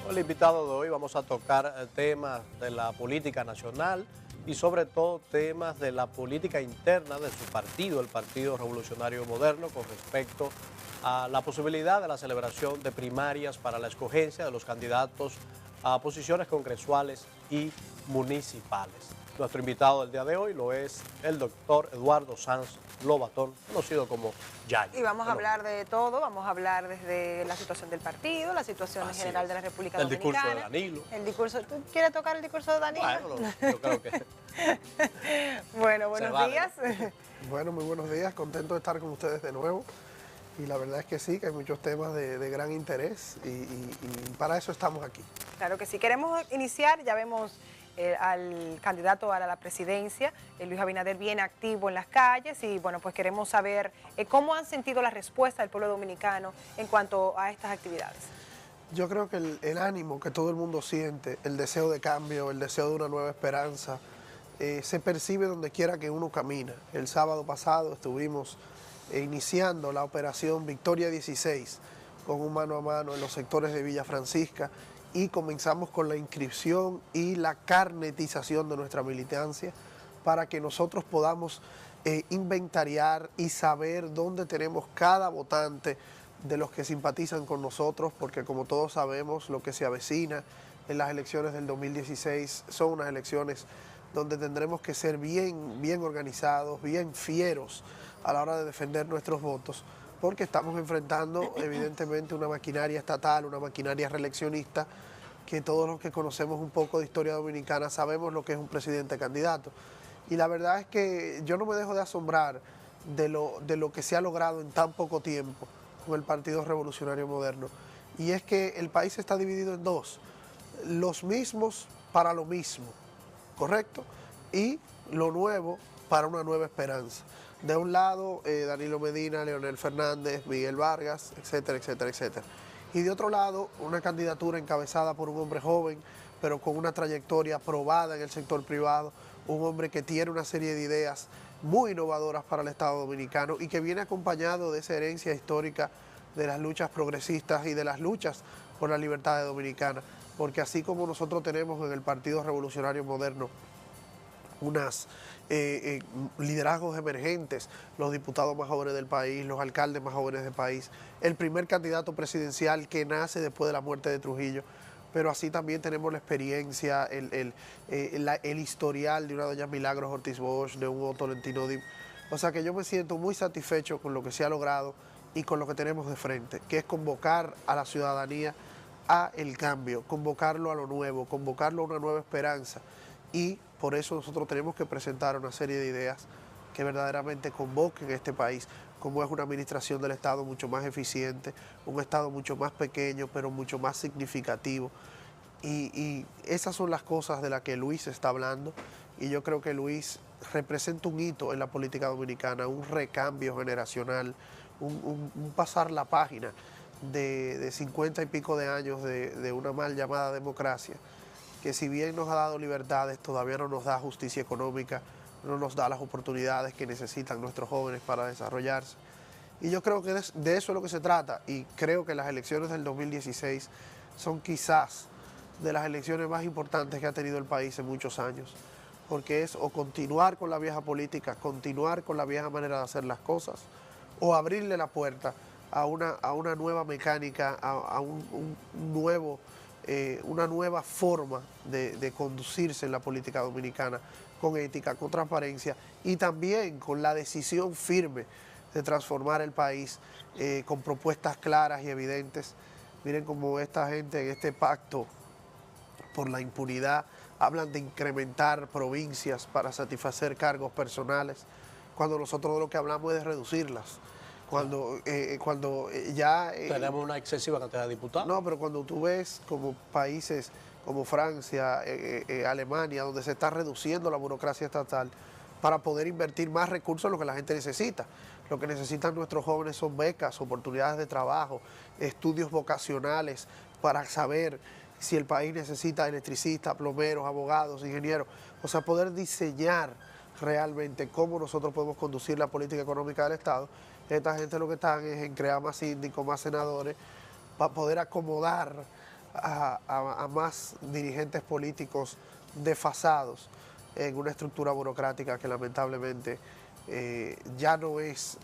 Con el invitado de hoy vamos a tocar temas de la política nacional y sobre todo temas de la política interna de su partido, el Partido Revolucionario Moderno, con respecto a la posibilidad de la celebración de primarias para la escogencia de los candidatos a posiciones congresuales y municipales. Nuestro invitado del día de hoy lo es el doctor Eduardo Sanz Lobatón, conocido como Yayo. Y vamos a hablar de todo, vamos a hablar desde la situación del partido, la situación en general de la República Dominicana. El discurso de Danilo. El discurso, ¿tú quieres tocar el discurso de Danilo? Bueno, yo creo que... Bueno, buenos días. Bueno, muy buenos días, contento de estar con ustedes de nuevo. Y la verdad es que sí, que hay muchos temas de gran interés y para eso estamos aquí. Claro que sí. Queremos iniciar, ya vemos al candidato a la presidencia, Luis Abinader, bien activo en las calles y bueno, pues queremos saber cómo han sentido la respuesta del pueblo dominicano en cuanto a estas actividades. Yo creo que el ánimo que todo el mundo siente, el deseo de cambio, el deseo de una nueva esperanza, se percibe donde quiera que uno camina. El sábado pasado estuvimos iniciando la operación Victoria 16 con un mano a mano en los sectores de Villa Francisca y comenzamos con la inscripción y la carnetización de nuestra militancia para que nosotros podamos inventariar y saber dónde tenemos cada votante de los que simpatizan con nosotros, porque como todos sabemos lo que se avecina en las elecciones del 2016 son unas elecciones donde tendremos que ser bien organizados, bien fieros a la hora de defender nuestros votos, porque estamos enfrentando evidentemente una maquinaria estatal, una maquinaria reeleccionista, que todos los que conocemos un poco de historia dominicana sabemos lo que es un presidente candidato. Y la verdad es que yo no me dejo de asombrar de lo que se ha logrado en tan poco tiempo con el Partido Revolucionario Moderno. Y es que el país está dividido en dos, los mismos para lo mismo, ¿correcto? Y lo nuevo para una nueva esperanza. De un lado, Danilo Medina, Leonel Fernández, Miguel Vargas, etcétera, etcétera, etcétera. Y de otro lado, una candidatura encabezada por un hombre joven, pero con una trayectoria probada en el sector privado, un hombre que tiene una serie de ideas muy innovadoras para el Estado Dominicano y que viene acompañado de esa herencia histórica de las luchas progresistas y de las luchas por la libertad dominicana. Porque así como nosotros tenemos en el Partido Revolucionario Moderno unas liderazgos emergentes, los diputados más jóvenes del país, los alcaldes más jóvenes del país, el primer candidato presidencial que nace después de la muerte de Trujillo, pero así también tenemos la experiencia, el historial de una doña Milagros Ortiz Bosch, de un Tolentino Dip. O sea que yo me siento muy satisfecho con lo que se ha logrado y con lo que tenemos de frente, que es convocar a la ciudadanía a el cambio, convocarlo a lo nuevo, convocarlo a una nueva esperanza. Y por eso nosotros tenemos que presentar una serie de ideas que verdaderamente convoquen a este país, como es una administración del Estado mucho más eficiente, un Estado mucho más pequeño, pero mucho más significativo. Y esas son las cosas de las que Luis está hablando, y yo creo que Luis representa un hito en la política dominicana, un recambio generacional, un pasar la página de 50 y pico de años de una mal llamada democracia, que si bien nos ha dado libertades, todavía no nos da justicia económica, no nos da las oportunidades que necesitan nuestros jóvenes para desarrollarse. Y yo creo que de eso es lo que se trata, y creo que las elecciones del 2016 son quizás de las elecciones más importantes que ha tenido el país en muchos años, porque es o continuar con la vieja política, continuar con la vieja manera de hacer las cosas, o abrirle la puerta a una nueva mecánica, a un nuevo... una nueva forma de conducirse en la política dominicana, con ética, con transparencia y también con la decisión firme de transformar el país con propuestas claras y evidentes. Miren cómo esta gente en este pacto por la impunidad hablan de incrementar provincias para satisfacer cargos personales, cuando nosotros de lo que hablamos es de reducirlas. Cuando ya... tenemos una excesiva cantidad de diputados. No, pero cuando tú ves como países como Francia, Alemania, donde se está reduciendo la burocracia estatal para poder invertir más recursos en lo que la gente necesita. Lo que necesitan nuestros jóvenes son becas, oportunidades de trabajo, estudios vocacionales para saber si el país necesita electricistas, plomeros, abogados, ingenieros. O sea, poder diseñar realmente cómo nosotros podemos conducir la política económica del Estado. Esta gente lo que están es en crear más síndicos, más senadores, para poder acomodar a más dirigentes políticos desfasados en una estructura burocrática que lamentablemente ya no es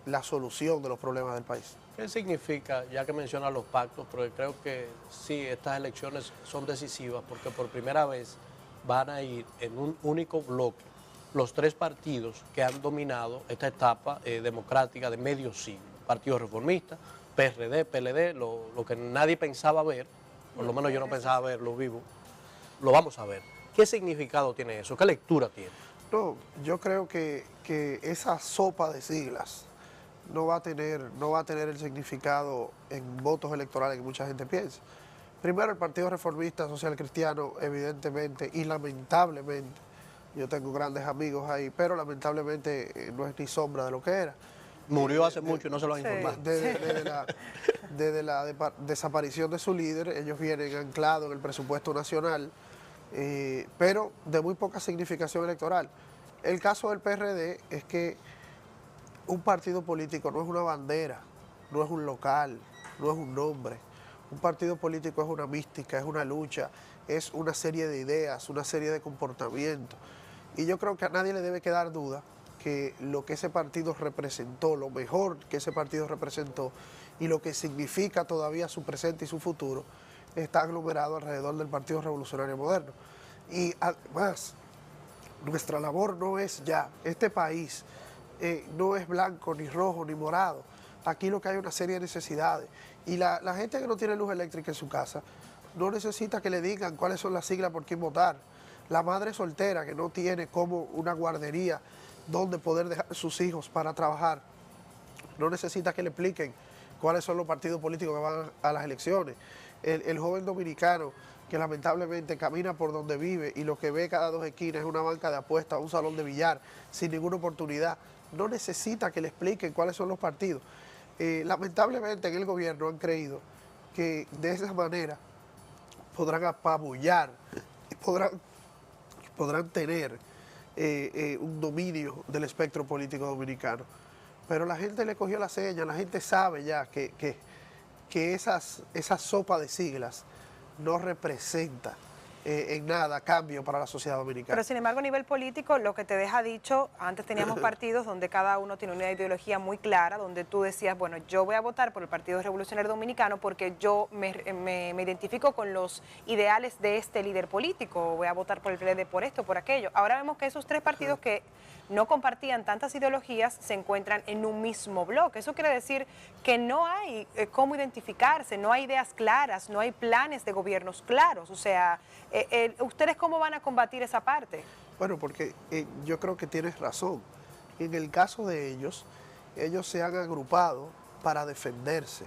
la solución de los problemas del país. ¿Qué significa, ya que mencionas los pactos, porque creo que sí, estas elecciones son decisivas porque por primera vez van a ir en un único bloque los tres partidos que han dominado esta etapa democrática de medio siglo? Partido Reformista, PRD, PLD, lo que nadie pensaba ver, por lo menos yo no pensaba verlo vivo, lo vamos a ver. ¿Qué significado tiene eso? ¿Qué lectura tiene? No, yo creo que esa sopa de siglas no va a tener el significado en votos electorales que mucha gente piensa. Primero, el Partido Reformista Social Cristiano, evidentemente y lamentablemente, yo tengo grandes amigos ahí, pero lamentablemente no es ni sombra de lo que era. Murió hace mucho y no se lo han informado. Desde la desaparición de su líder, ellos vienen anclados en el presupuesto nacional, pero de muy poca significación electoral. El caso del PRD es que un partido político no es una bandera, no es un local, no es un nombre. Un partido político es una mística, es una lucha, es una serie de ideas, una serie de comportamientos. Y yo creo que a nadie le debe quedar duda que lo que ese partido representó, lo mejor que ese partido representó y lo que significa todavía su presente y su futuro, está aglomerado alrededor del Partido Revolucionario Moderno. Y además, nuestra labor no es ya, este país no es blanco, ni rojo, ni morado. Aquí lo que hay es una serie de necesidades. Y la gente que no tiene luz eléctrica en su casa no necesita que le digan cuáles son las siglas por quién votar. La madre soltera que no tiene como una guardería donde poder dejar a sus hijos para trabajar, no necesita que le expliquen cuáles son los partidos políticos que van a las elecciones. El joven dominicano que lamentablemente camina por donde vive y lo que ve cada dos esquinas es una banca de apuestas, un salón de billar, sin ninguna oportunidad, no necesita que le expliquen cuáles son los partidos. Lamentablemente en el gobierno han creído que de esa manera podrán apabullar, podrán tener un dominio del espectro político dominicano. Pero la gente le cogió la seña, la gente sabe ya que esa sopa de siglas no representa en nada cambio para la sociedad dominicana. Pero sin embargo, a nivel político, lo que te deja dicho, antes teníamos partidos donde cada uno tiene una ideología muy clara, donde tú decías, bueno, yo voy a votar por el Partido Revolucionario Dominicano porque yo me identifico con los ideales de este líder político, voy a votar por el PLD por esto, por aquello. Ahora vemos que esos tres partidos que no compartían tantas ideologías se encuentran en un mismo bloque. Eso quiere decir que no hay cómo identificarse, no hay ideas claras, no hay planes de gobiernos claros. O sea, ¿ustedes cómo van a combatir esa parte? Bueno, porque yo creo que tienes razón. En el caso de ellos se han agrupado para defenderse,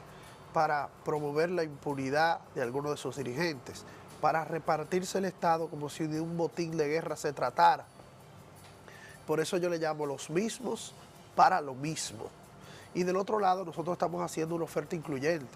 para promover la impunidad de algunos de sus dirigentes, para repartirse el Estado como si de un botín de guerra se tratara. Por eso yo le llamo los mismos para lo mismo. Y del otro lado nosotros estamos haciendo una oferta incluyente.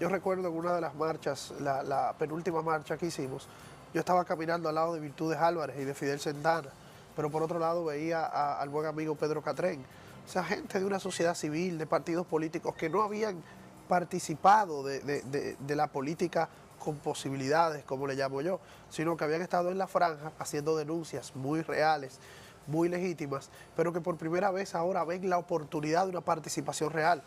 Yo recuerdo en una de las marchas, la penúltima marcha que hicimos, yo estaba caminando al lado de Virtudes Álvarez y de Fidel Santana, pero por otro lado veía al buen amigo Pedro Catrén. O sea, gente de una sociedad civil, de partidos políticos que no habían participado de la política con posibilidades, como le llamo yo, sino que habían estado en la franja haciendo denuncias muy reales, muy legítimas, pero que por primera vez ahora ven la oportunidad de una participación real.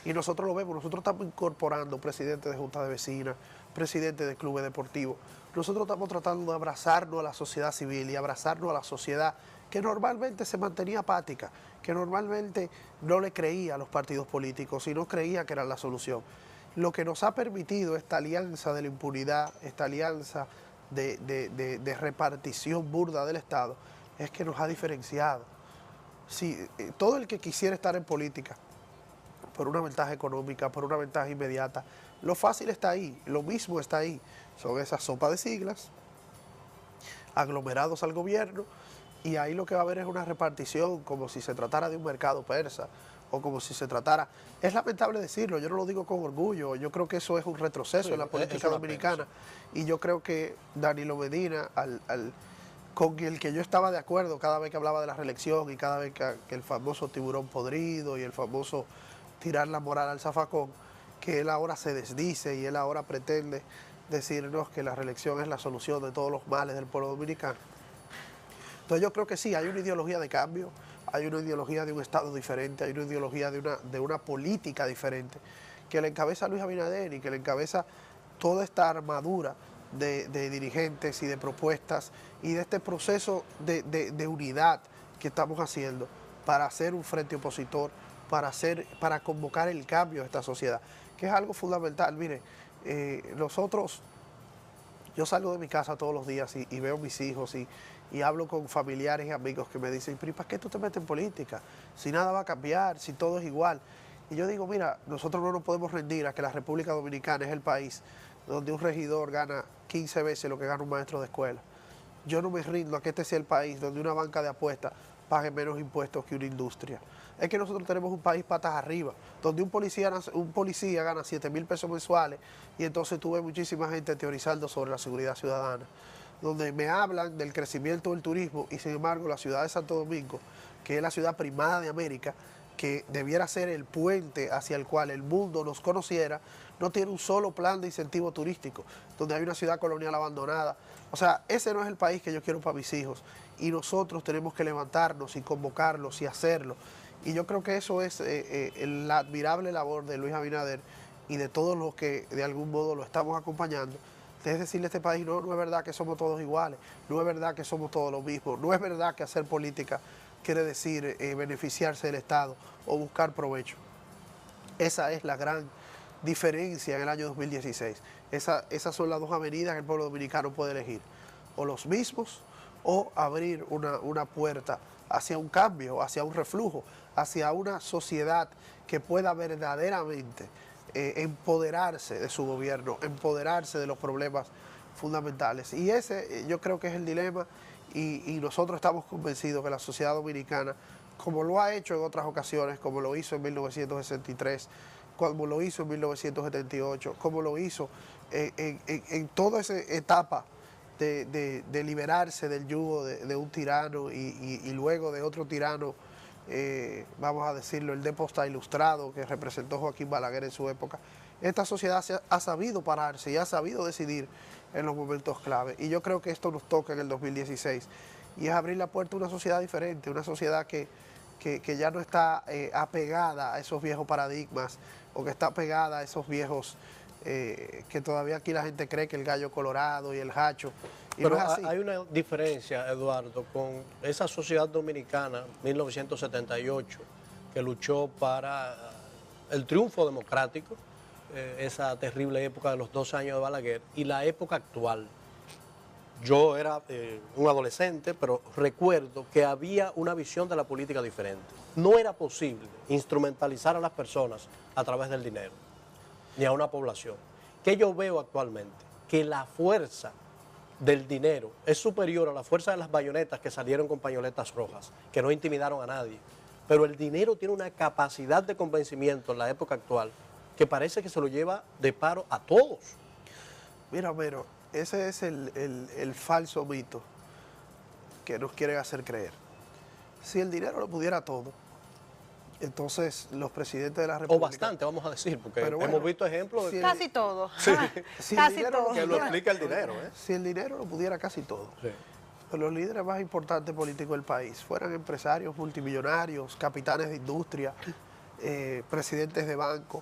Y nosotros lo vemos, nosotros estamos incorporando presidentes de juntas de vecinas, presidentes de clubes deportivos. Nosotros estamos tratando de abrazarnos a la sociedad civil y abrazarnos a la sociedad que normalmente se mantenía apática, que normalmente no le creía a los partidos políticos y no creía que eran la solución. Lo que nos ha permitido esta alianza de la impunidad, esta alianza de repartición burda del Estado, es que nos ha diferenciado. Si todo el que quisiera estar en política por una ventaja económica, por una ventaja inmediata, lo fácil está ahí, lo mismo está ahí. Son esas sopas de siglas, aglomerados al gobierno, y ahí lo que va a haber es una repartición como si se tratara de un mercado persa, o como si se tratara... Es lamentable decirlo, yo no lo digo con orgullo, yo creo que eso es un retroceso en la política dominicana, y yo creo que Danilo Medina, con el que yo estaba de acuerdo cada vez que hablaba de la reelección y cada vez que el famoso tiburón podrido y el famoso tirar la moral al zafacón, que él ahora se desdice y él ahora pretende decirnos que la reelección es la solución de todos los males del pueblo dominicano. Entonces yo creo que sí, hay una ideología de cambio, hay una ideología de un Estado diferente, hay una ideología de una política diferente, que le encabeza Luis Abinader y que le encabeza toda esta armadura de dirigentes y de propuestas y de este proceso de unidad que estamos haciendo para hacer un frente opositor, para convocar el cambio a esta sociedad, que es algo fundamental. Mire, nosotros, yo salgo de mi casa todos los días y veo a mis hijos y hablo con familiares y amigos que me dicen, pero ¿y para qué tú te metes en política? Si nada va a cambiar, si todo es igual. Y yo digo, mira, nosotros no nos podemos rendir a que la República Dominicana es el país donde un regidor gana 15 veces lo que gana un maestro de escuela. Yo no me rindo a que este sea el país donde una banca de apuestas pague menos impuestos que una industria. Es que nosotros tenemos un país patas arriba, donde un policía gana 7.000 pesos mensuales y entonces tuve muchísima gente teorizando sobre la seguridad ciudadana, donde me hablan del crecimiento del turismo y sin embargo la ciudad de Santo Domingo, que es la ciudad primada de América, que debiera ser el puente hacia el cual el mundo nos conociera, no tiene un solo plan de incentivo turístico, donde hay una ciudad colonial abandonada. O sea, ese no es el país que yo quiero para mis hijos y nosotros tenemos que levantarnos y convocarlos y hacerlo. Y yo creo que eso es la admirable labor de Luis Abinader y de todos los que de algún modo lo estamos acompañando. Es decirle a este país, no es verdad que somos todos iguales, no es verdad que somos todos lo mismo, no es verdad que hacer política quiere decir beneficiarse del Estado o buscar provecho. Esa es la gran diferencia en el año 2016. Esas son las dos avenidas que el pueblo dominicano puede elegir. O los mismos o abrir una puerta hacia un cambio, hacia un reflujo, hacia una sociedad que pueda verdaderamente empoderarse de su gobierno, empoderarse de los problemas fundamentales. Y ese yo creo que es el dilema y nosotros estamos convencidos que la sociedad dominicana, como lo ha hecho en otras ocasiones, como lo hizo en 1963, como lo hizo en 1978, como lo hizo en toda esa etapa de liberarse del yugo de un tirano y luego de otro tirano, vamos a decirlo, el déspota ilustrado que representó Joaquín Balaguer en su época. Esta sociedad ha sabido pararse y ha sabido decidir en los momentos clave. Y yo creo que esto nos toca en el 2016 y es abrir la puerta a una sociedad diferente, una sociedad que ya no está apegada a esos viejos paradigmas o que está apegada a esos viejos que todavía aquí la gente cree que el gallo colorado y el hacho. Y pero no es así. hay una diferencia, Eduardo, con esa sociedad dominicana, 1978, que luchó para el triunfo democrático, esa terrible época de los 2 años de Balaguer, y la época actual. Yo era un adolescente, pero recuerdo que había una visión de la política diferente. No era posible instrumentalizar a las personas a través del dinero, ni a una población. ¿Qué yo veo actualmente? Que la fuerza del dinero es superior a la fuerza de las bayonetas que salieron con pañoletas rojas, que no intimidaron a nadie. Pero el dinero tiene una capacidad de convencimiento en la época actual que parece que se lo lleva de paro a todos. Mira, pero ese es el falso mito que nos quieren hacer creer. Si el dinero lo pudiera todo, entonces los presidentes de la República... O bastante, vamos a decir, porque Pero bueno, hemos visto ejemplos de... Casi todo. Si el Casi dinero todo. que lo explica el dinero. Si el dinero lo pudiera casi todo. Sí. Pues los líderes más importantes políticos del país fueran empresarios multimillonarios, capitanes de industria, presidentes de banco.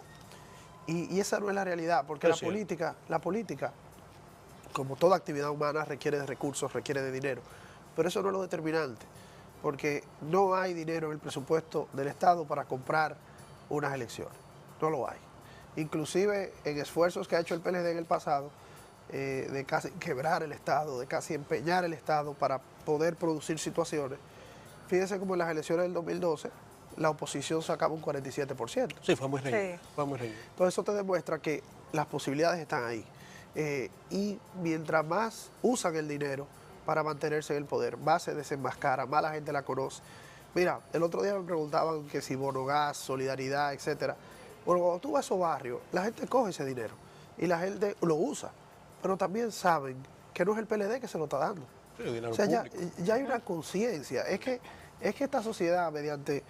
Y esa no es la realidad, porque la política, como toda actividad humana, requiere de recursos, requiere de dinero. Pero eso no es lo determinante, porque no hay dinero en el presupuesto del Estado para comprar unas elecciones. No lo hay. Inclusive en esfuerzos que ha hecho el PLD en el pasado, de casi quebrar el Estado, de casi empeñar el Estado para poder producir situaciones. Fíjense como en las elecciones del 2012, la oposición sacaba un 47%. Sí, fue muy reñido. Sí. Fue muy reñido. Entonces eso te demuestra que las posibilidades están ahí. Y mientras más usan el dinero para mantenerse en el poder, más se desenmascara, más la gente la conoce. Mira, el otro día me preguntaban que si Bonogás, Solidaridad, etcétera. Bueno, cuando tú vas a esos barrios, la gente coge ese dinero y la gente lo usa, pero también saben que no es el PLD que se lo está dando. Sí, dinero O sea, público. ya hay una conciencia. Es que Es que esta sociedad, mediante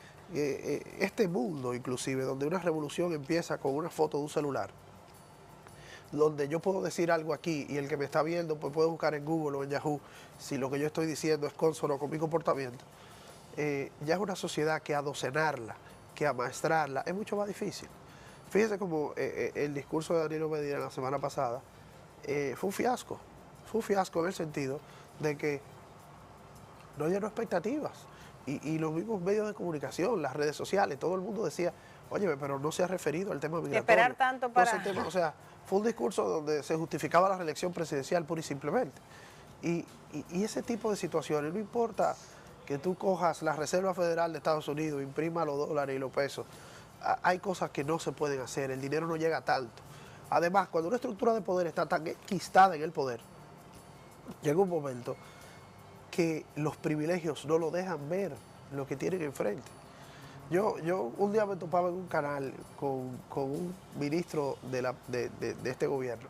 este mundo inclusive, donde una revolución empieza con una foto de un celular, donde yo puedo decir algo aquí y el que me está viendo pues puede buscar en Google o en Yahoo si lo que yo estoy diciendo es consono con mi comportamiento, ya es una sociedad que adocenarla, que amaestrarla, es mucho más difícil. Fíjese como el discurso de Danilo Medina la semana pasada fue un fiasco en el sentido de que no llenó expectativas. Y los mismos medios de comunicación, las redes sociales, todo el mundo decía, oye, pero no se ha referido al tema migratorio. Esperar tanto para... O sea, fue un discurso donde se justificaba la reelección presidencial pura y simplemente. Y ese tipo de situaciones, no importa que tú cojas la Reserva Federal de Estados Unidos, imprima los dólares y los pesos, hay cosas que no se pueden hacer, el dinero no llega tanto. Además, cuando una estructura de poder está tan enquistada en el poder, llega un momento que los privilegios no lo dejan ver lo que tienen enfrente. Yo un día me topaba en un canal con un ministro de este gobierno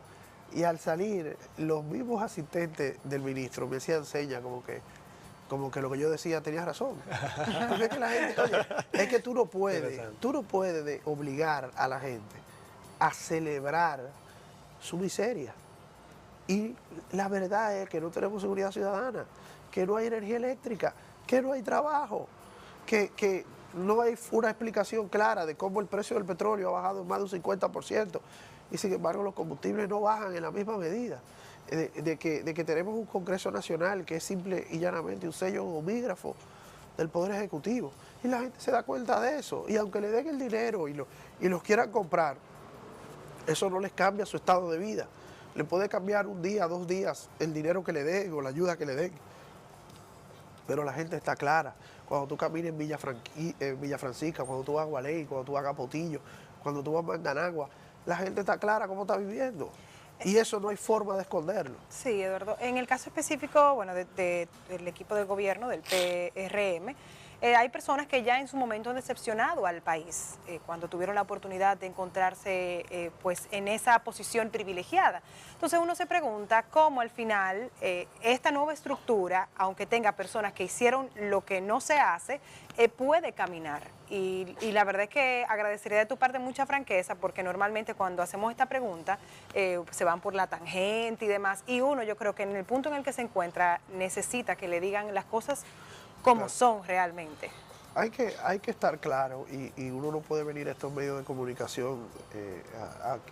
y al salir los mismos asistentes del ministro me hacían señas como que lo que yo decía tenía razón. Porque es que la gente, oye, es que tú no puedes obligar a la gente a celebrar su miseria. Y la verdad es que no tenemos seguridad ciudadana, que no hay energía eléctrica, que no hay trabajo, que no hay una explicación clara de cómo el precio del petróleo ha bajado en más de un 50% y sin embargo los combustibles no bajan en la misma medida. De que tenemos un Congreso Nacional que es simple y llanamente un sello homígrafo del Poder Ejecutivo. Y la gente se da cuenta de eso. Y aunque le den el dinero y los quieran comprar, eso no les cambia su estado de vida. Le puede cambiar un día, 2 días el dinero que le den o la ayuda que le den. Pero la gente está clara. Cuando tú caminas en Villa Francisca, cuando tú vas a Gualey, cuando tú vas a Capotillo, cuando tú vas a Manganagua, la gente está clara cómo está viviendo. Y eso no hay forma de esconderlo. Sí, Eduardo. En el caso específico, bueno, del equipo de gobierno, del PRM, hay personas que ya en su momento han decepcionado al país cuando tuvieron la oportunidad de encontrarse pues en esa posición privilegiada. Entonces uno se pregunta cómo al final esta nueva estructura, aunque tenga personas que hicieron lo que no se hace, puede caminar. Y la verdad es que agradecería de tu parte mucha franqueza, porque normalmente cuando hacemos esta pregunta se van por la tangente y demás, y uno, yo creo que en el punto en el que se encuentra necesita que le digan las cosas como son realmente. Hay que estar claro y uno no puede venir a estos medios de comunicación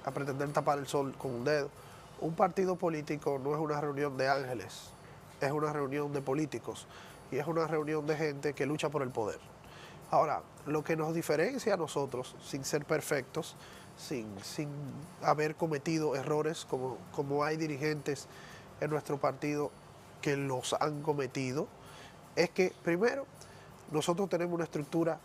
a pretender tapar el sol con un dedo. Un partido político no es una reunión de ángeles, es una reunión de políticos y es una reunión de gente que lucha por el poder. Ahora, lo que nos diferencia a nosotros, sin ser perfectos, sin haber cometido errores, como hay dirigentes en nuestro partido que los han cometido, es que, primero, nosotros tenemos una estructura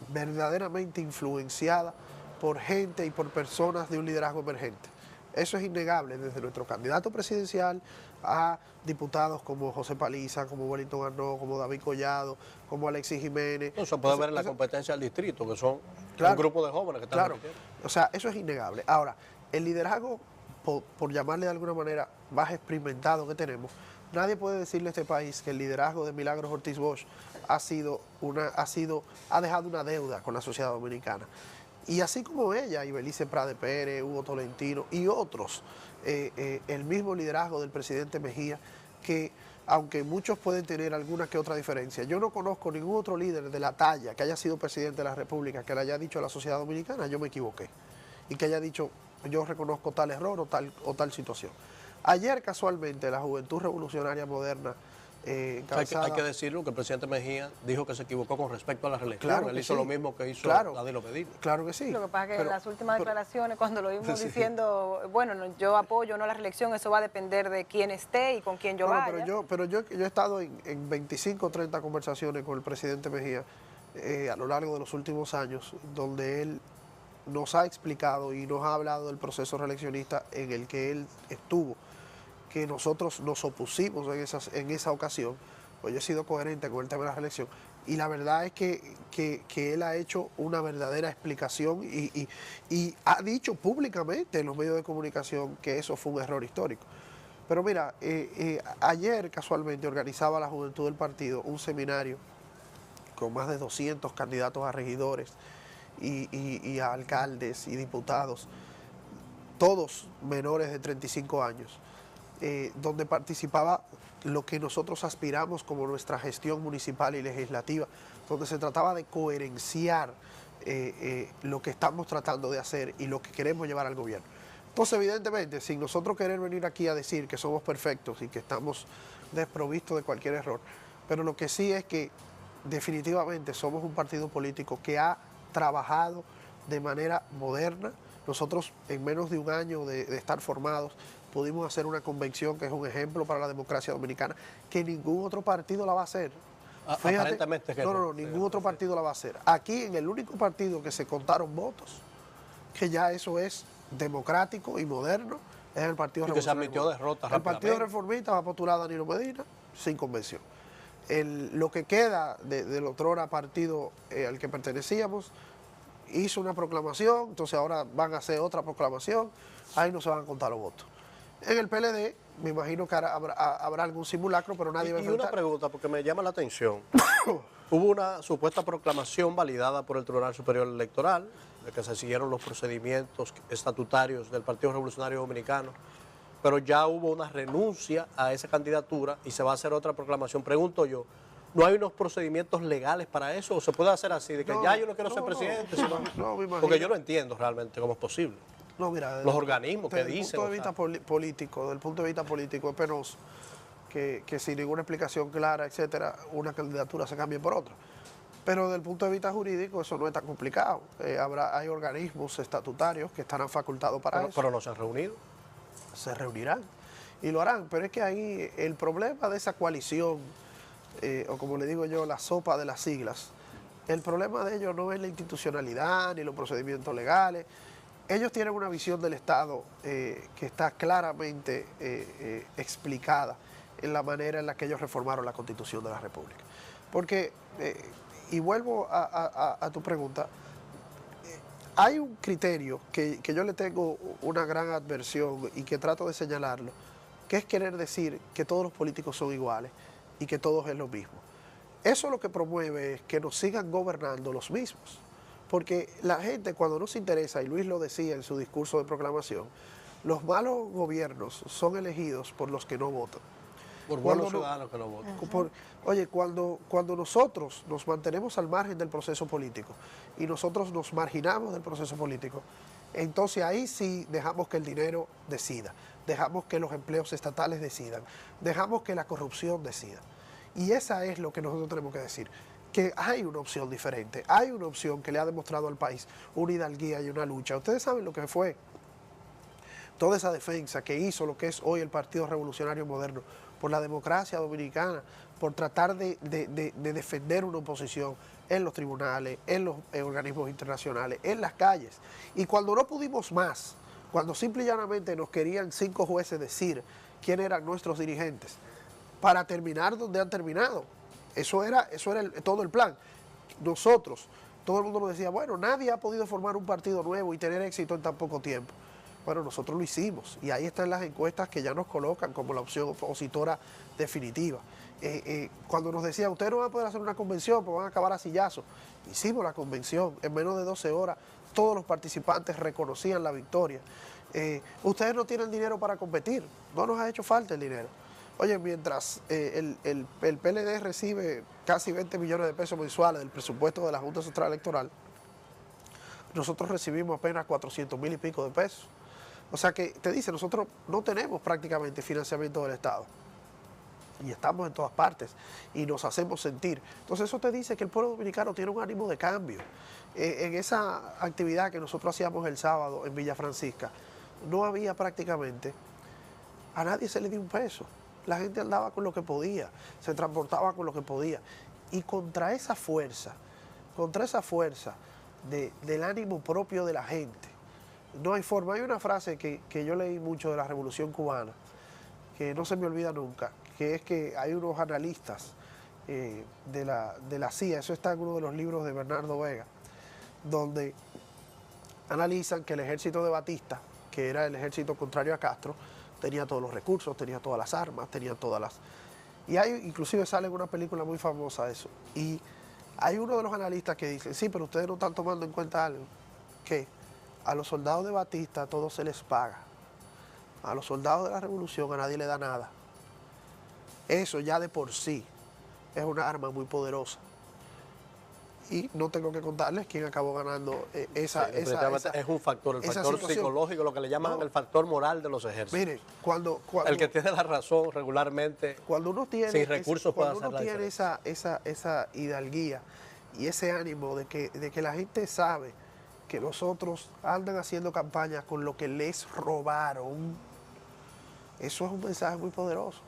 verdaderamente influenciada por gente y por personas de un liderazgo emergente. Eso es innegable, desde nuestro candidato presidencial a diputados como José Paliza, como Wellington Arnaud, como David Collado, como Alexis Jiménez. Eso puede ver en la competencia del distrito, que son un grupo de jóvenes que están compitiendo. O sea, eso es innegable. Ahora, el liderazgo, por llamarle de alguna manera, más experimentado que tenemos, nadie puede decirle a este país que el liderazgo de Milagros Ortiz Bosch ha dejado una deuda con la sociedad dominicana. Y así como ella, Ibelice Prade Pérez, Hugo Tolentino y otros, el mismo liderazgo del presidente Mejía, que aunque muchos pueden tener alguna que otra diferencia, yo no conozco ningún otro líder de la talla que haya sido presidente de la República que le haya dicho a la sociedad dominicana, yo me equivoqué, y que haya dicho, yo reconozco tal error o tal situación. Ayer casualmente la Juventud Revolucionaria Moderna hay que decirlo, que el presidente Mejía dijo que se equivocó con respecto a la reelección. Claro Él hizo lo mismo que hizo Danilo Medina. Claro que sí. Lo que pasa es que en las últimas declaraciones, cuando lo vimos diciendo, bueno, yo apoyo no la reelección, eso va a depender de quién esté y con quién yo vaya. Pero yo he estado en 25 o 30 conversaciones con el presidente Mejía a lo largo de los últimos años, donde él nos ha explicado y nos ha hablado del proceso reeleccionista en el que él estuvo, que nosotros nos opusimos en esa ocasión, pues yo he sido coherente con el tema de la reelección, y la verdad es que él ha hecho una verdadera explicación y ha dicho públicamente en los medios de comunicación que eso fue un error histórico. Pero mira, ayer casualmente organizaba la Juventud del Partido un seminario con más de 200 candidatos a regidores y a alcaldes y diputados, todos menores de 35 años, donde participaba lo que nosotros aspiramos como nuestra gestión municipal y legislativa, donde se trataba de coherenciar lo que estamos tratando de hacer y lo que queremos llevar al gobierno. Entonces, evidentemente, sin nosotros querer venir aquí a decir que somos perfectos y que estamos desprovistos de cualquier error, pero lo que sí es que definitivamente somos un partido político que ha trabajado de manera moderna. Nosotros, en menos de un año de estar formados, pudimos hacer una convención que es un ejemplo para la democracia dominicana, que ningún otro partido la va a hacer. Fíjate, aparentemente que no, ningún otro partido la va a hacer. Aquí, en el único partido que se contaron votos, que ya eso es democrático y moderno, es el Partido Y que se Revolucionario. admitió derrota El Partido rápidamente. Reformista va a postular a Danilo Medina sin convención. Lo que queda del otrora partido al que pertenecíamos hizo una proclamación, entonces ahora van a hacer otra proclamación, ahí no se van a contar los votos. En el PLD, me imagino que habrá algún simulacro, pero nadie va a Y enfrentar. una pregunta, porque me llama la atención. Hubo una supuesta proclamación validada por el Tribunal Superior Electoral, de que se siguieron los procedimientos estatutarios del Partido Revolucionario Dominicano, pero ya hubo una renuncia a esa candidatura y se va a hacer otra proclamación. Pregunto yo, ¿no hay unos procedimientos legales para eso? ¿O se puede hacer así, de que ya yo no quiero ser presidente? No, me imagino. Porque yo no entiendo realmente cómo es posible. No, mira, Los organismos que desde dicen, el punto de vista político, es penoso que sin ninguna explicación clara, etcétera, una candidatura se cambie por otra. Pero desde el punto de vista jurídico eso no es tan complicado. Hay organismos estatutarios que estarán facultados para eso. Pero no se han reunido. Se reunirán y lo harán, pero es que ahí el problema de esa coalición, o como le digo yo, la sopa de las siglas, el problema de ellos no es la institucionalidad ni los procedimientos legales. Ellos tienen una visión del Estado que está claramente explicada en la manera en la que ellos reformaron la Constitución de la República. Porque, y vuelvo a tu pregunta, hay un criterio que yo le tengo una gran adversión y que trato de señalarlo, que es querer decir que todos los políticos son iguales y que todos es lo mismo. Eso lo que promueve es que nos sigan gobernando los mismos. Porque la gente cuando no se interesa, y Luis lo decía en su discurso de proclamación, los malos gobiernos son elegidos por los que no votan. Por buenos ciudadanos que no votan. Oye, cuando nosotros nos mantenemos al margen del proceso político y nosotros nos marginamos del proceso político, entonces ahí sí dejamos que el dinero decida, dejamos que los empleos estatales decidan, dejamos que la corrupción decida. Y esa es lo que nosotros tenemos que decir, que hay una opción diferente, hay una opción que le ha demostrado al país una hidalguía y una lucha. Ustedes saben lo que fue toda esa defensa que hizo lo que es hoy el Partido Revolucionario Moderno por la democracia dominicana, por tratar de defender una oposición en los tribunales, en los organismos internacionales, en las calles. Y cuando no pudimos más, cuando simple y llanamente nos querían 5 jueces decir quién eran nuestros dirigentes, para terminar donde han terminado. Eso era todo el plan. Nosotros, todo el mundo nos decía, bueno, nadie ha podido formar un partido nuevo y tener éxito en tan poco tiempo. Bueno, nosotros lo hicimos y ahí están las encuestas que ya nos colocan como la opción opositora definitiva. Cuando nos decían, ustedes no van a poder hacer una convención porque van a acabar a sillazos, hicimos la convención, en menos de 12 horas todos los participantes reconocían la victoria. Ustedes no tienen dinero para competir, no nos ha hecho falta el dinero. Oye, mientras el PLD recibe casi 20 millones de pesos mensuales del presupuesto de la Junta Central Electoral, nosotros recibimos apenas 400,000 y pico de pesos. O sea que, te dice, nosotros no tenemos prácticamente financiamiento del Estado. Y estamos en todas partes y nos hacemos sentir. Entonces eso te dice que el pueblo dominicano tiene un ánimo de cambio. En esa actividad que nosotros hacíamos el sábado en Villa Francisca, no había prácticamente, a nadie se le dio un peso. La gente andaba con lo que podía, se transportaba con lo que podía. Y contra esa fuerza del ánimo propio de la gente, no hay forma. Hay una frase que yo leí mucho de la Revolución Cubana, que no se me olvida nunca, que es que hay unos analistas de la CIA, eso está en uno de los libros de Bernardo Vega, donde analizan que el ejército de Batista, que era el ejército contrario a Castro, tenía todos los recursos, tenía todas las armas, tenía todas las... Y inclusive sale en una película muy famosa eso. Y Hay uno de los analistas que dice, sí, pero ustedes no están tomando en cuenta algo, que a los soldados de Batista todo se les paga. A los soldados de la revolución a nadie le da nada. Eso ya de por sí es una arma muy poderosa. Y no tengo que contarles quién acabó ganando esa es un factor, el factor psicológico, lo que le llaman el factor moral de los ejércitos. Mire, cuando el que tiene la razón regularmente, cuando uno tiene, sin recursos puede hacer la tiene esa hidalguía y ese ánimo de que la gente sabe que los otros andan haciendo campañas con lo que les robaron, eso es un mensaje muy poderoso.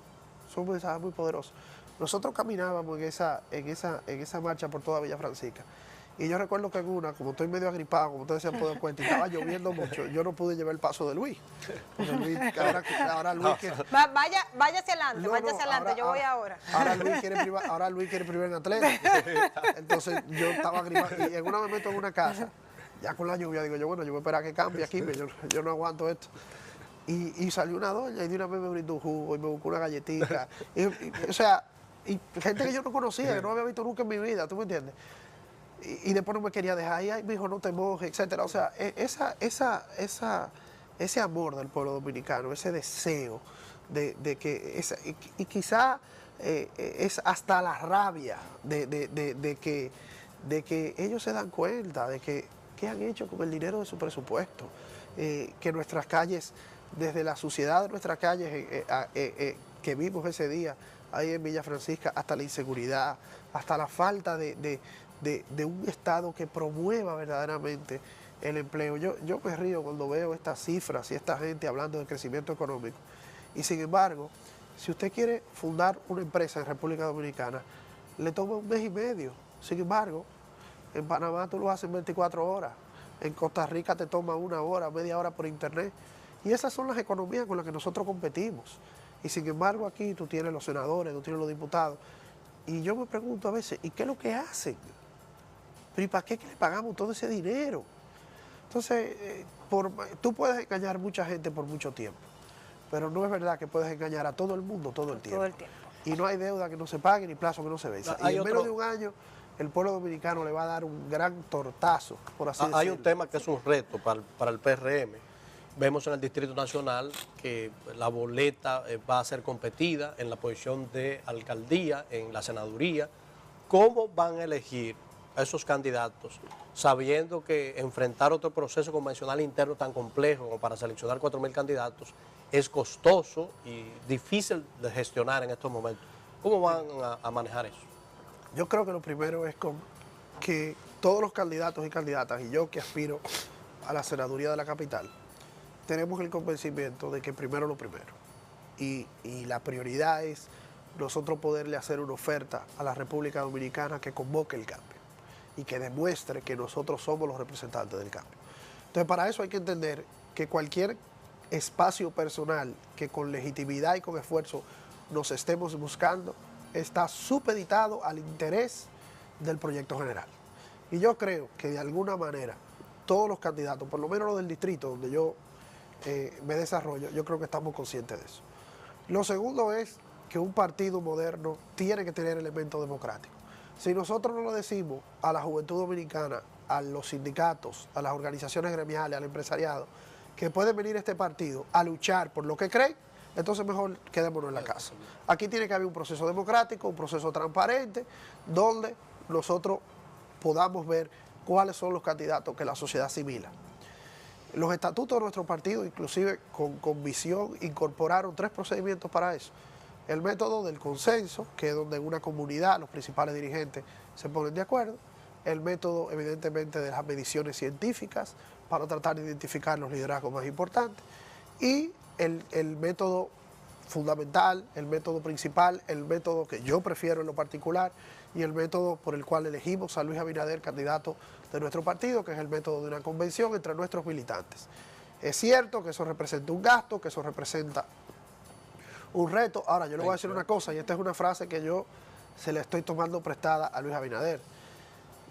Eso es un mensaje muy poderoso. Nosotros caminábamos en esa marcha por toda Villa Francisca. Y yo recuerdo que en una, como estoy medio agripado, como ustedes se han podido dar cuenta, y estaba lloviendo mucho, yo no pude llevar el paso de Luis. Porque Luis, ahora Luis quiere... Váyase adelante, váyase adelante, yo voy ahora. Ahora Luis quiere privar en Atlético. Entonces yo estaba agripado y en una me meto en una casa, ya con la lluvia, digo yo, bueno, yo voy a esperar a que cambie aquí, yo no aguanto esto. Y salió una doña y de una vez me brindó un jugo y me buscó una galletita. O sea, y gente que yo no conocía, que no había visto nunca en mi vida, ¿tú me entiendes? Y después no me quería dejar, y me dijo, no te mojes, etcétera. O sea, ese amor del pueblo dominicano, ese deseo de que... y quizá es hasta la rabia de que ellos se dan cuenta de que qué han hecho con el dinero de su presupuesto, que nuestras calles, desde la suciedad de nuestras calles que vimos ese día, ahí en Villa Francisca, hasta la inseguridad, hasta la falta de un Estado que promueva verdaderamente el empleo. Yo me río cuando veo estas cifras y esta gente hablando de crecimiento económico. Y sin embargo, si usted quiere fundar una empresa en República Dominicana, le toma 1 mes y medio. Sin embargo, en Panamá tú lo haces en 24 horas. En Costa Rica te toma 1 hora, media hora por internet. Y esas son las economías con las que nosotros competimos. Y sin embargo aquí tú tienes los senadores, tú tienes los diputados. Y yo me pregunto a veces, ¿y qué es lo que hacen? ¿Pero y para qué que le pagamos todo ese dinero? Entonces, tú puedes engañar a mucha gente por mucho tiempo, pero no es verdad que puedes engañar a todo el mundo todo el tiempo. Todo el tiempo. Y no hay deuda que no se pague ni plazo que no se venza. Y en menos de un año, el pueblo dominicano le va a dar un gran tortazo, por así decirlo. Hay un tema que es un reto para el PRM. Vemos en el Distrito Nacional que la boleta va a ser competida en la posición de alcaldía, en la senaduría. ¿Cómo van a elegir a esos candidatos sabiendo que enfrentar otro proceso convencional interno tan complejo como para seleccionar 4.000 candidatos es costoso y difícil de gestionar en estos momentos? ¿Cómo van a manejar eso? Yo creo que lo primero es que todos los candidatos y candidatas, y yo que aspiro a la senaduría de la capital, tenemos el convencimiento de que primero lo primero. Y la prioridad es nosotros poderle hacer una oferta a la República Dominicana que convoque el cambio y que demuestre que nosotros somos los representantes del cambio. Entonces, para eso hay que entender que cualquier espacio personal que con legitimidad y con esfuerzo nos estemos buscando está supeditado al interés del proyecto general. Y yo creo que de alguna manera todos los candidatos, por lo menos los del distrito donde yo me desarrollo, yo creo que estamos conscientes de eso. Lo segundo es que un partido moderno tiene que tener elementos democráticos. Si nosotros no lo decimos a la juventud dominicana, a los sindicatos, a las organizaciones gremiales, al empresariado, que pueden venir a este partido a luchar por lo que creen, entonces mejor quedémonos en la casa. Aquí tiene que haber un proceso democrático, un proceso transparente, donde nosotros podamos ver cuáles son los candidatos que la sociedad asimila. Los estatutos de nuestro partido, inclusive con visión, incorporaron 3 procedimientos para eso. El método del consenso, que es donde en una comunidad los principales dirigentes se ponen de acuerdo. El método, evidentemente, de las mediciones científicas para tratar de identificar los liderazgos más importantes. Y el método fundamental, el método principal, el método que yo prefiero en lo particular y el método por el cual elegimos a Luis Abinader, candidato de nuestro partido, que es el método de una convención entre nuestros militantes. Es cierto que eso representa un gasto, que eso representa un reto. Ahora, yo le voy a decir una cosa, y esta es una frase que yo se la estoy tomando prestada a Luis Abinader.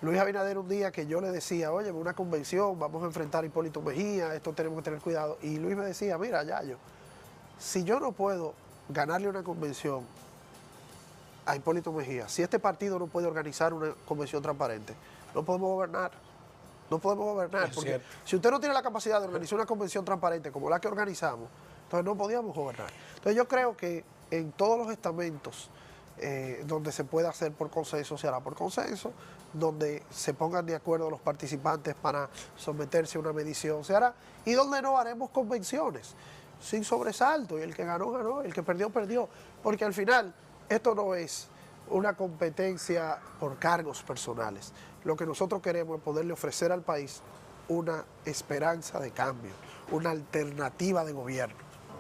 Luis Abinader, un día que yo le decía, oye, una convención, vamos a enfrentar a Hipólito Mejía, esto tenemos que tener cuidado. Y Luis me decía, mira, Yayo, si yo no puedo ganarle una convención a Hipólito Mejía, si este partido no puede organizar una convención transparente, no podemos gobernar. No podemos gobernar, porque si usted no tiene la capacidad de organizar una convención transparente como la que organizamos, entonces no podíamos gobernar. Entonces yo creo que en todos los estamentos donde se pueda hacer por consenso, se hará por consenso, donde se pongan de acuerdo los participantes para someterse a una medición, se hará, y donde no haremos convenciones, sin sobresalto, y el que ganó, ganó, el que perdió, perdió, porque al final esto no es una competencia por cargos personales. Lo que nosotros queremos es poderle ofrecer al país una esperanza de cambio, una alternativa de gobierno.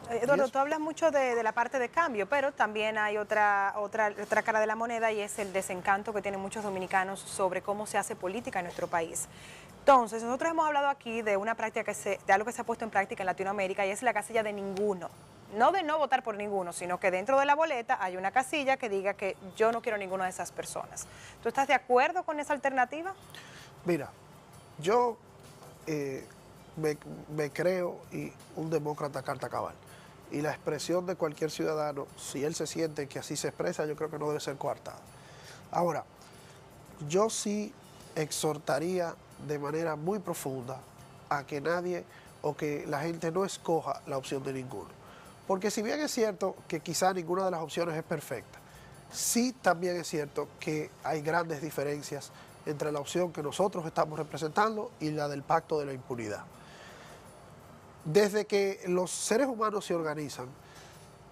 Eduardo, tú hablas mucho de la parte de cambio, pero también hay otra cara de la moneda y es el desencanto que tienen muchos dominicanos sobre cómo se hace política en nuestro país. Entonces, nosotros hemos hablado aquí de una práctica de algo que se ha puesto en práctica en Latinoamérica y es la casilla de ninguno. No de no votar por ninguno, sino que dentro de la boleta hay una casilla que diga que yo no quiero ninguna de esas personas. ¿Tú estás de acuerdo con esa alternativa? Mira, yo me creo un demócrata carta cabal. Y la expresión de cualquier ciudadano, si él se siente que así se expresa, yo creo que no debe ser coartada. Ahora, yo sí exhortaría de manera muy profunda a que nadie o que la gente no escoja la opción de ninguno. Porque si bien es cierto que quizá ninguna de las opciones es perfecta, sí también es cierto que hay grandes diferencias entre la opción que nosotros estamos representando y la del pacto de la impunidad. Desde que los seres humanos se organizan,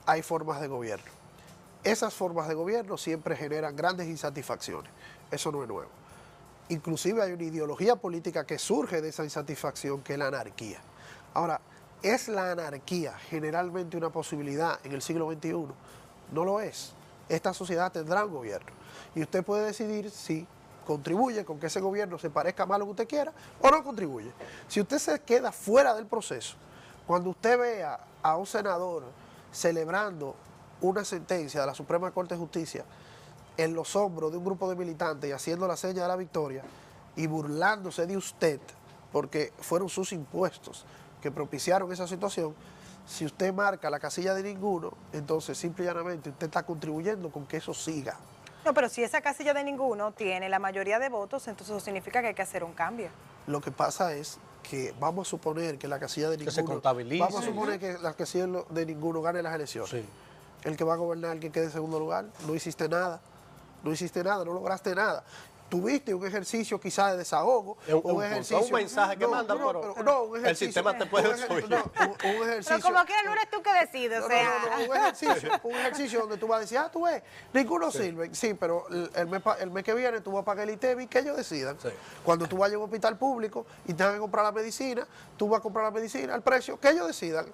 hay formas de gobierno. Esas formas de gobierno siempre generan grandes insatisfacciones. Eso no es nuevo. Inclusive hay una ideología política que surge de esa insatisfacción, que es la anarquía. Ahora, ¿es la anarquía generalmente una posibilidad en el siglo XXI? No lo es. Esta sociedad tendrá un gobierno. Y usted puede decidir si contribuye con que ese gobierno se parezca más a lo que usted quiera o no contribuye. Si usted se queda fuera del proceso, cuando usted vea a un senador celebrando una sentencia de la Suprema Corte de Justicia en los hombros de un grupo de militantes y haciendo la seña de la victoria y burlándose de usted porque fueron sus impuestos que propiciaron esa situación, si usted marca la casilla de ninguno, entonces simple y llanamente usted está contribuyendo con que eso siga. No, pero si esa casilla de ninguno tiene la mayoría de votos, entonces eso significa que hay que hacer un cambio. Lo que pasa es que vamos a suponer que la casilla de ninguno... Que se contabilice. Vamos a suponer que la casilla de ninguno gane las elecciones. Sí. El que va a gobernar, el que quede en segundo lugar, no hiciste nada. No hiciste nada, no lograste nada. Tuviste un ejercicio quizás de desahogo, un ejercicio... un mensaje que mandan, pero un ejercicio, el sistema te puede subir. Un ejercicio... Pero como quiera no eres tú que decides, o sea... un ejercicio donde tú vas a decir, tú ves, ninguno sirve. Sí, pero el mes que viene tú vas a pagar el ITEVI, que ellos decidan. Sí. Cuando tú vayas a un hospital público y tengas que comprar la medicina, tú vas a comprar la medicina al precio que ellos decidan.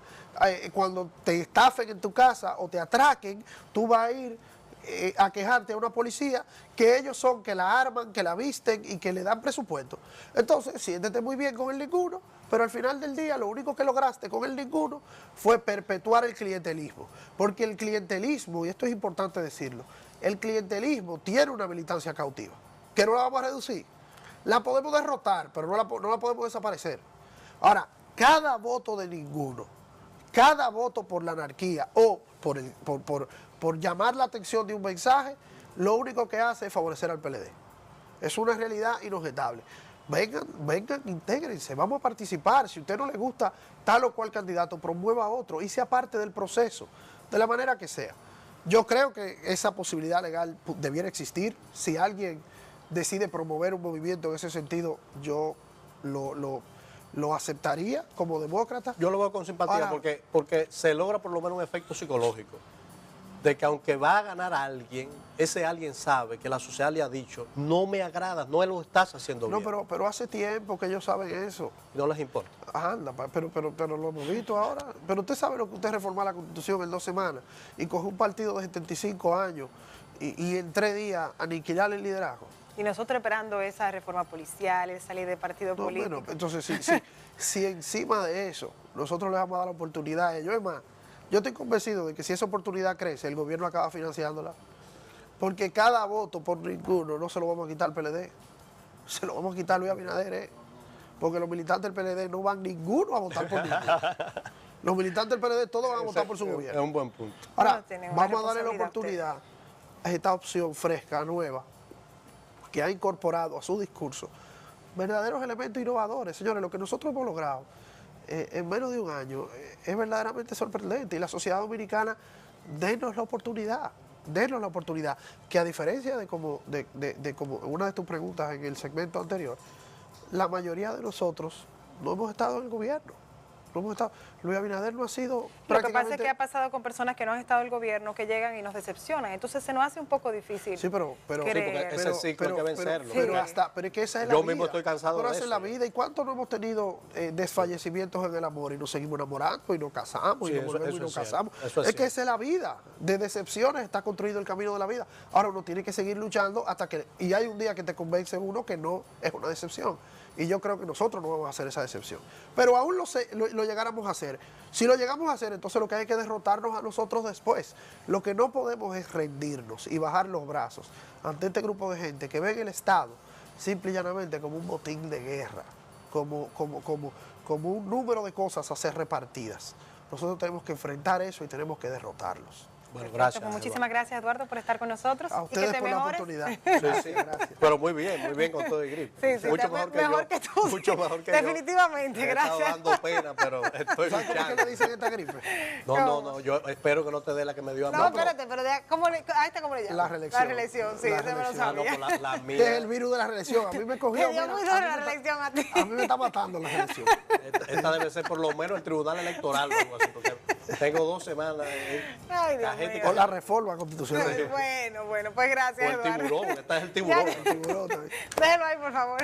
Cuando te estafen en tu casa o te atraquen, tú vas a ir a quejarte a una policía que ellos son que la arman, que la visten y que le dan presupuesto. Entonces, siéntete muy bien con el ninguno, pero al final del día lo único que lograste con el ninguno fue perpetuar el clientelismo. Porque el clientelismo, y esto es importante decirlo, el clientelismo tiene una militancia cautiva, que no la vamos a reducir. La podemos derrotar, pero no la podemos desaparecer. Ahora, cada voto de ninguno, cada voto por la anarquía o por llamar la atención de un mensaje, lo único que hace es favorecer al PLD. Es una realidad inobjetable. Vengan, intégrense, vamos a participar. Si a usted no le gusta tal o cual candidato, promueva a otro y sea parte del proceso, de la manera que sea. Yo creo que esa posibilidad legal debiera existir. Si alguien decide promover un movimiento en ese sentido, yo lo aceptaría como demócrata. Yo lo veo con simpatía. Ahora, porque se logra por lo menos un efecto psicológico de que aunque va a ganar a alguien, ese alguien sabe que la sociedad le ha dicho, no me agrada, no lo estás haciendo bien. No, pero hace tiempo que ellos saben eso. No les importa. Anda, pero lo hemos visto ahora. Pero usted sabe lo que usted reformó la Constitución en 2 semanas y cogió un partido de 75 años y en 3 días aniquilar el liderazgo. Y nosotros esperando esa reforma policial, esa ley de partido político. Bueno, entonces si encima de eso nosotros les vamos a dar la oportunidad a ellos, es más, yo estoy convencido de que si esa oportunidad crece, el gobierno acaba financiándola. Porque cada voto por ninguno no se lo vamos a quitar al PLD. Se lo vamos a quitar a Luis Abinader. Porque los militantes del PLD no van ninguno a votar por ninguno. Los militantes del PLD todos van a votar por su gobierno. Es un buen punto. Ahora, vamos a darle la oportunidad esta opción fresca, nueva, que ha incorporado a su discurso verdaderos elementos innovadores. Señores, lo que nosotros hemos logrado en menos de un año es verdaderamente sorprendente, y la sociedad dominicana, denos la oportunidad, que a diferencia de como una de tus preguntas en el segmento anterior, la mayoría de nosotros no hemos estado en el gobierno. No hemos estado. Luis Abinader no ha sido prácticamente... Lo que pasa es que ha pasado con personas que no han estado en el gobierno, que llegan y nos decepcionan. Entonces se nos hace un poco difícil. Sí, pero porque ese ciclo hay que vencerlo. Pero es que esa es la vida. Yo mismo estoy cansado de eso. Esa es la vida. ¿Y cuántos no hemos tenido desfallecimientos en el amor y nos seguimos enamorando y nos casamos y nos volvemos y nos casamos? Es que esa es la vida. De decepciones está construido el camino de la vida. Ahora uno tiene que seguir luchando hasta que... Y hay un día que te convence uno que no es una decepción. Y yo creo que nosotros no vamos a hacer esa decepción. Pero aún lo llegáramos a hacer. Si lo llegamos a hacer, entonces lo que hay que derrotarnos a nosotros después. Lo que no podemos es rendirnos y bajar los brazos ante este grupo de gente que ve el Estado simple y llanamente como un botín de guerra, como un número de cosas a ser repartidas. Nosotros tenemos que enfrentar eso y tenemos que derrotarlos. Bueno, gracias. Pues muchísimas gracias, Eduardo, por estar con nosotros. A ustedes y que por la mejores. oportunidad. Sí, gracias. Pero muy bien con todo el grip. Sí, mucho mejor que yo. tú. Mucho mejor que Definitivamente, yo. gracias. Me he estado dando pena, pero estoy ¿Sabes por qué luchando. le dicen esta gripe? No, yo espero que no te dé la que me dio a mí. No, espérate, pero a esta, ¿cómo le llaman? La reelección. La reelección, sí, La ese me lo reelección. Ah, no, sabía. pues la Que es mía. el virus de la reelección. A mí me cogió. Te dio muy duro la reelección a ti. A mí me está matando la reelección. Esta debe ser por lo menos el tribunal electoral o algo así, porque tengo 2 semanas. Ay, Dios Cajete mío. Con la reforma constitucional. Bueno, pues O gracias, el Eduardo. tiburón, esta es el tiburón. El tiburón también. Déjelo ahí, por favor.